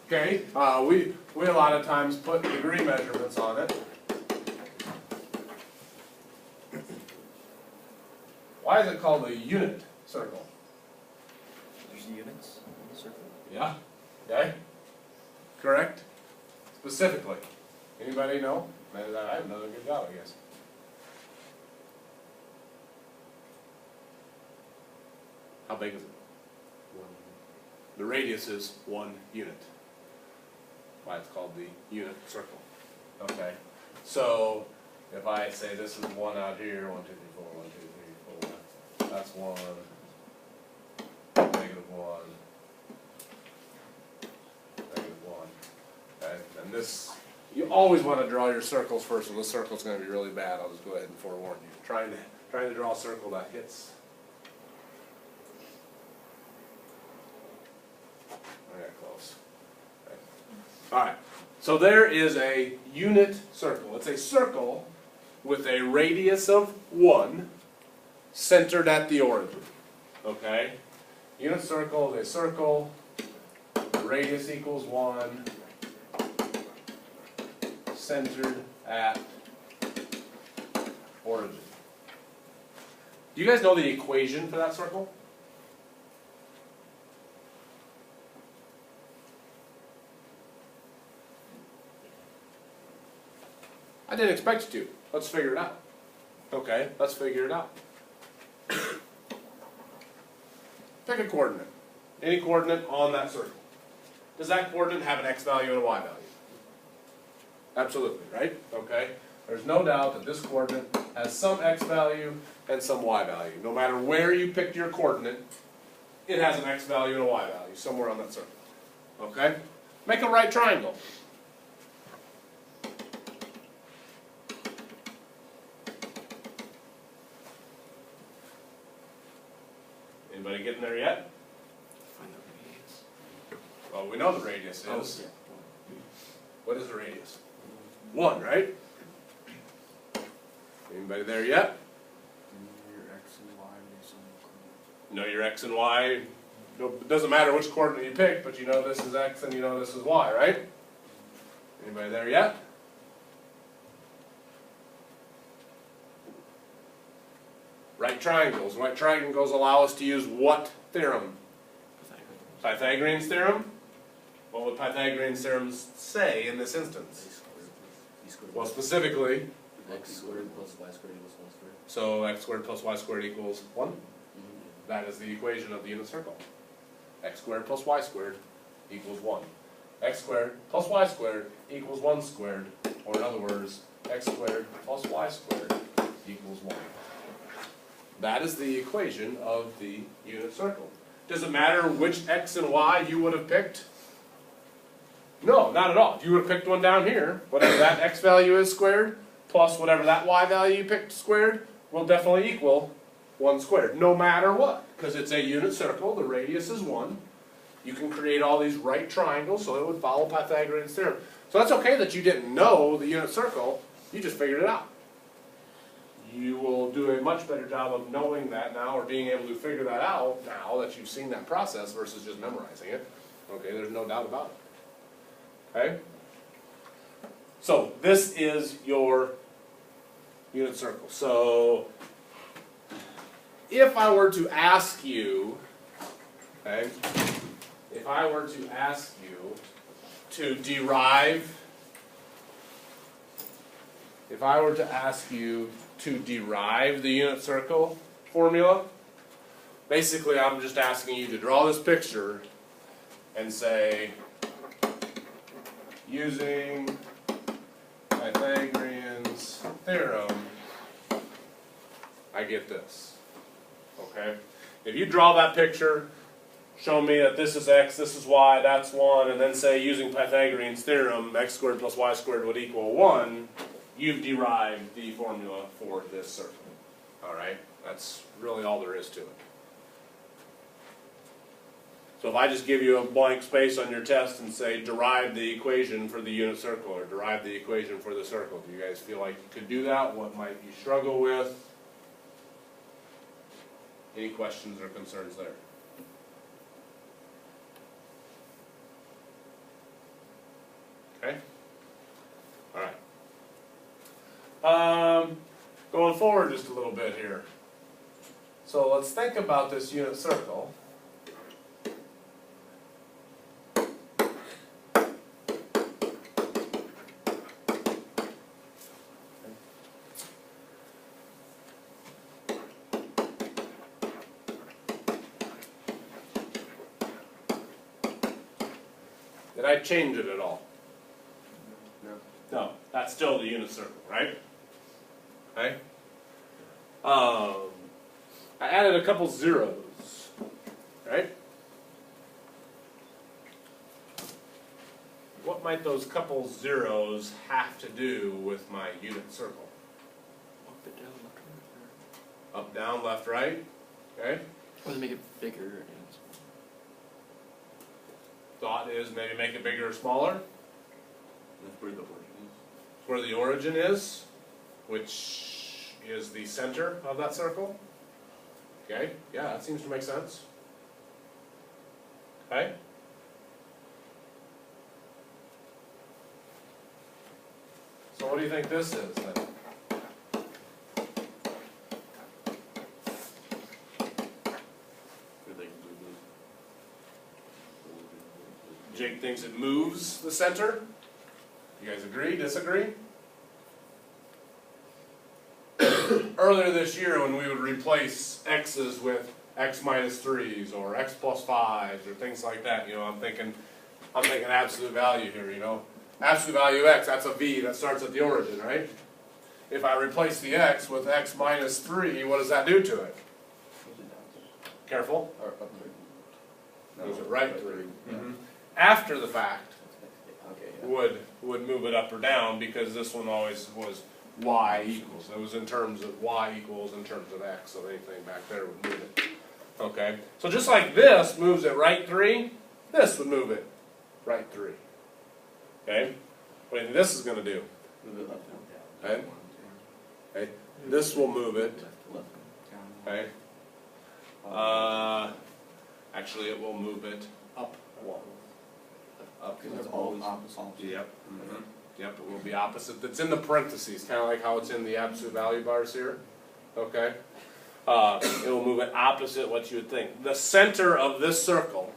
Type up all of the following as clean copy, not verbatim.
Okay, we a lot of times put degree measurements on it. Why is it called a unit circle? There's units in the circle. Yeah. Okay. Correct. Specifically. Anybody know? I have another good job, I guess. How big is it? The radius is 1 unit. Why it's called the unit circle. Okay. So if I say this is 1 out here, 1, 2, 3, 4, 1, 2, 3, 4, that's 1, negative 1, negative 1. Okay. And this, you always want to draw your circles first, and this circle's going to be really bad. I'll just go ahead and forewarn you. Trying to draw a circle that hits. I got close. Okay. All right. So there is a unit circle. It's a circle with a radius of 1 centered at the origin. Okay? Unit circle is a circle. The radius equals 1 centered at origin. Do you guys know the equation for that circle? I didn't expect you to. Let's figure it out. Okay, let's figure it out. Pick a coordinate. Any coordinate on that circle. Does that coordinate have an x value and a y value? Absolutely, right? Okay. There's no doubt that this coordinate has some x value and some y value. No matter where you picked your coordinate, it has an x value and a y value somewhere on that circle. Okay? Make a right triangle. Anybody getting there yet? Find the radius. Well, we know the radius is. Oh, yeah. What is the radius? 1, right? Anybody there yet? Your x and y are Know your x and y. No, it doesn't matter which coordinate you pick, but you know this is x and you know this is y, right? Anybody there yet? Right triangles. Right triangles allow us to use what theorem? Pythagorean's theorem? What would Pythagorean's theorem say in this instance? Well, specifically, x squared plus y squared equals 1 squared. so x squared plus y squared equals 1. That is the equation of the unit circle. X squared plus y squared equals 1. X squared plus y squared equals 1 squared. Or in other words, x squared plus y squared equals 1. That is the equation of the unit circle. Does it matter which x and y you would have picked? No, not at all. If you would have picked one down here, whatever that x value is squared, plus whatever that y value you picked squared, will definitely equal 1 squared, no matter what. Because it's a unit circle, the radius is 1. You can create all these right triangles, so it would follow Pythagorean's theorem. So that's okay that you didn't know the unit circle, you just figured it out. You will do a much better job of knowing that now, or being able to figure that out now that you've seen that process versus just memorizing it. Okay, there's no doubt about it. Okay? So this is your unit circle. So if I were to ask you, okay, if I were to ask you to derive, if I were to ask you to derive the unit circle formula, basically I'm just asking you to draw this picture and say, using Pythagorean's theorem, I get this. Okay? If you draw that picture, show me that this is x, this is y, that's 1, and then say using Pythagorean's theorem, x squared plus y squared would equal 1, you've derived the formula for this circle. Alright? That's really all there is to it. So if I just give you a blank space on your test and say derive the equation for the unit circle, or derive the equation for the circle, do you guys feel like you could do that? What might you struggle with? Any questions or concerns there? Okay? Alright. Going forward just a little bit here. So let's think about this unit circle. Did I change it at all? No, that's still the unit circle, right? Okay. I added a couple zeros, right? What might those couple zeros have to do with my unit circle? Up and down, left, right, Up, down, left, right, okay? or they make it bigger and Thought is maybe make it bigger or smaller. that's where the origin is. Where the origin is, which is the center of that circle. Okay, yeah, that seems to make sense. Okay? So what do you think this is then? Jake thinks it moves the center. You guys agree, disagree? Earlier this year when we would replace x's with x minus 3s or x plus 5s or things like that, you know, I'm thinking absolute value here, you know. Absolute value x, that's a v that starts at the origin, right? If I replace the x with x minus 3, what does that do to it? Careful. Or up there. Moves it right 3. Mm-hmm. After the fact, Okay, yeah. would move it up or down because this one always was y equals. It was in terms of y equals in terms of x, so anything back there would move it. Okay, so just like this moves it right 3, this would move it right 3. Okay, what do you think this is going to do? Move it left, down. Okay, okay. This will move it. Left, Okay, actually it will move it up 1. Up because it's all opposite. Yep. Mm-hmm. Yep, it will be opposite. It's in the parentheses, kind of like how it's in the absolute value bars here. Okay? It will move it opposite what you would think. The center of this circle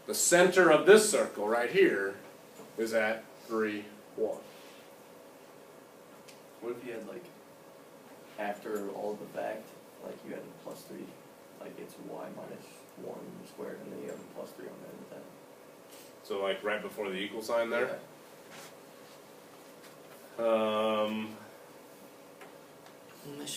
right here is at 3, 1. What if you had like, after all of the fact, like you had a plus 3, like it's y minus 1 squared, and then you have a plus 3 on the end of that. So like right before the equal sign there?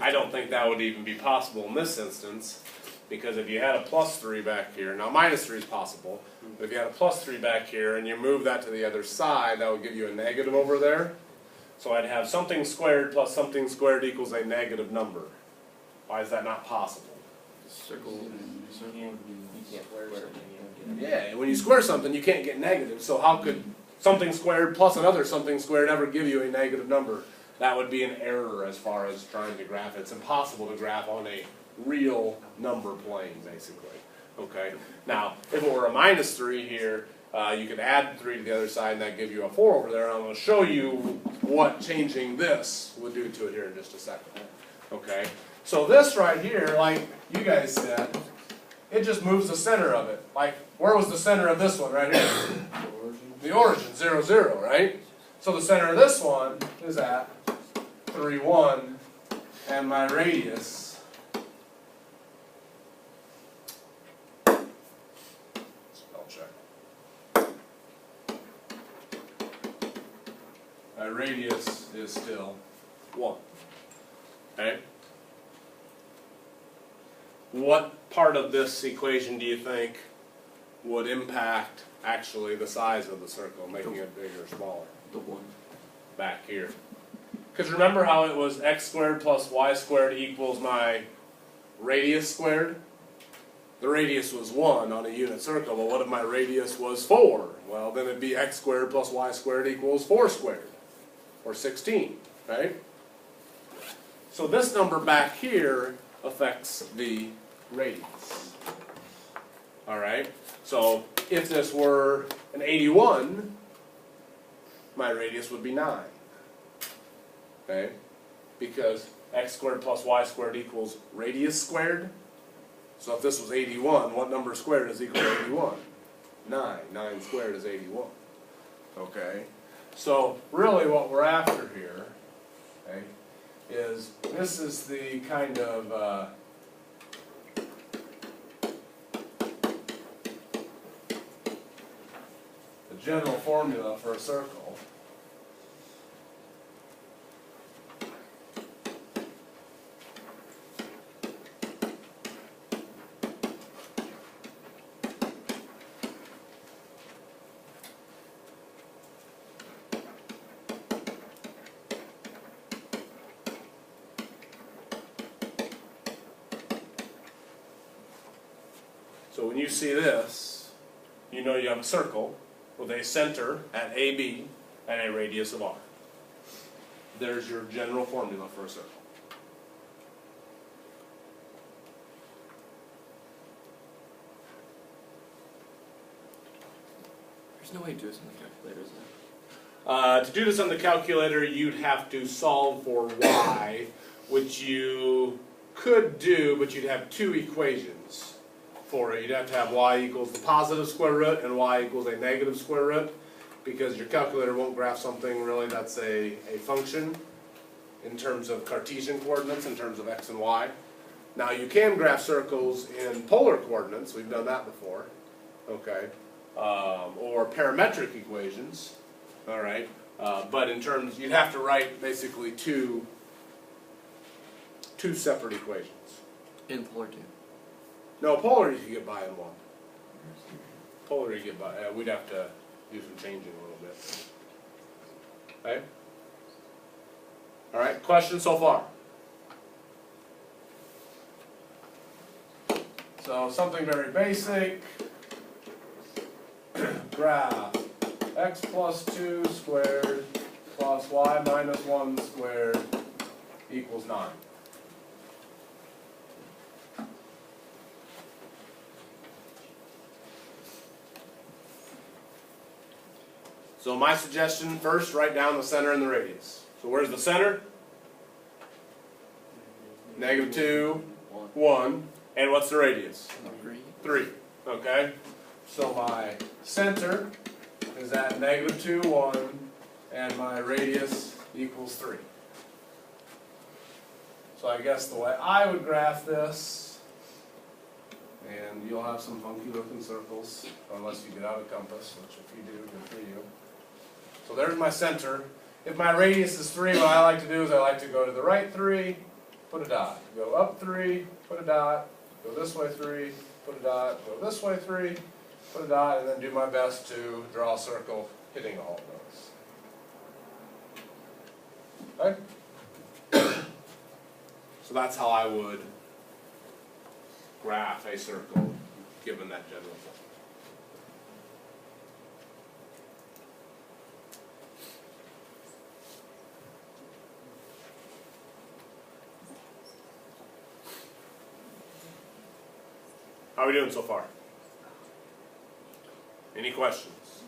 I don't think that would even be possible in this instance, because if you had a plus 3 back here, now minus 3 is possible, but if you had a plus 3 back here and you move that to the other side, that would give you a negative over there. So I'd have something squared plus something squared equals a negative number. Why is that not possible? Circle, you can't square something, you don't get Yeah, when you square something, you can't get negative, so how could something squared plus another something squared ever give you a negative number? That would be an error as far as trying to graph it. It's impossible to graph on a real number plane, basically. Okay. Now, if it were a minus 3 here, you could add 3 to the other side, and that give you a 4 over there. I'm going to show you what changing this would do to it here in just a second. Okay. So this right here, like you guys said, it just moves the center of it. Like, where was the center of this one right here? The origin, 0, 0, right? So the center of this one is at 3, 1, and my radius spell check. My radius is still 1. Okay? What part of this equation do you think would impact actually the size of the circle, making it bigger or smaller? The 1. Back here. Because remember how it was x squared plus y squared equals my radius squared? The radius was 1 on a unit circle, but what if my radius was 4? Well, then it'd be x squared plus y squared equals 4 squared, or 16, right? So this number back here affects the radius. Alright, so if this were an 81, my radius would be 9. Okay? Because x squared plus y squared equals radius squared. So if this was 81, what number squared is equal to 81? 9. 9 squared is 81. Okay? So really what we're after here, okay, is this is the kind of the general formula for a circle. So when you see this, you know you have a circle with a center at AB and a radius of R. There's your general formula for a circle. There's no way to do this on the calculator, is there? To do this on the calculator, you'd have to solve for y, which you could do, but you'd have two equations for it. You'd have to have y equals the positive square root and y equals a negative square root, because your calculator won't graph something really that's a function in terms of Cartesian coordinates, in terms of x and y. Now you can graph circles in polar coordinates, we've done that before, okay, or parametric equations, all right, but in terms, you'd have to write basically two separate equations. In polar too. No, polar you can get by in one. Polar you get by, we'd have to do some changing a little bit. Okay? Alright, questions so far? So something very basic. Graph x plus 2 squared plus y minus 1 squared equals 9. So my suggestion, first write down the center and the radius. So where's the center? Negative 2, 1. And what's the radius? 3. Okay? So my center is at negative 2, 1, and my radius equals 3. So I guess the way I would graph this, and you'll have some funky looking circles, unless you get out a compass, which if you do, good for you. So there's my center. If my radius is 3, what I like to do is I like to go to the right 3, put a dot. Go up 3, put a dot. Go this way 3, put a dot. Go this way 3, put a dot, and then do my best to draw a circle hitting all of those. Okay? So that's how I would graph a circle given that general form. How are we doing so far? Any questions?